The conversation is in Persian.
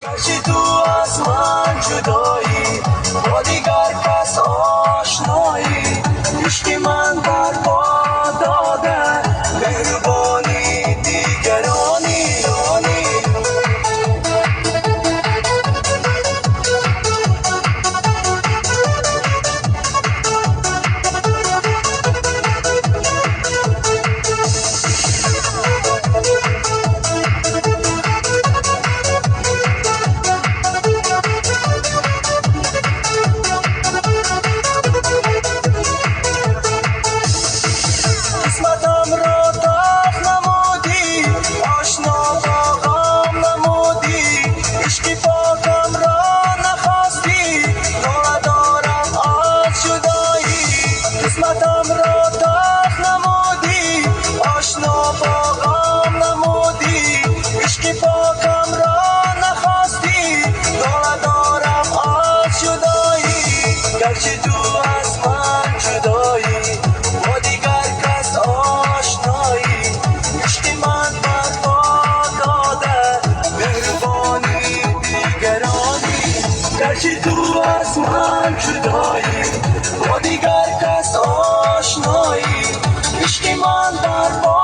گرچه تو از من جدایی، با دیگر کس آشنایی، عشق من برپا داده مهربانی دیگرانی. قسمتم را داغ نمودی، آشنا با غم نمودی، عشق پاکم را نخواستی، ناله دارم از جدایی. قسمتم را داغ نمودی، آشنا با غم نمودی، عشق پاکم را نخواستی، ناله دارم از جدایی. گرچه تو از من جدایی، با دیگر کس آشنایی، عشق من برپا داده مهربانی دیگرانی. گرچه تو از من جدایی، با دیگر کس آشنایی، عشق من برپا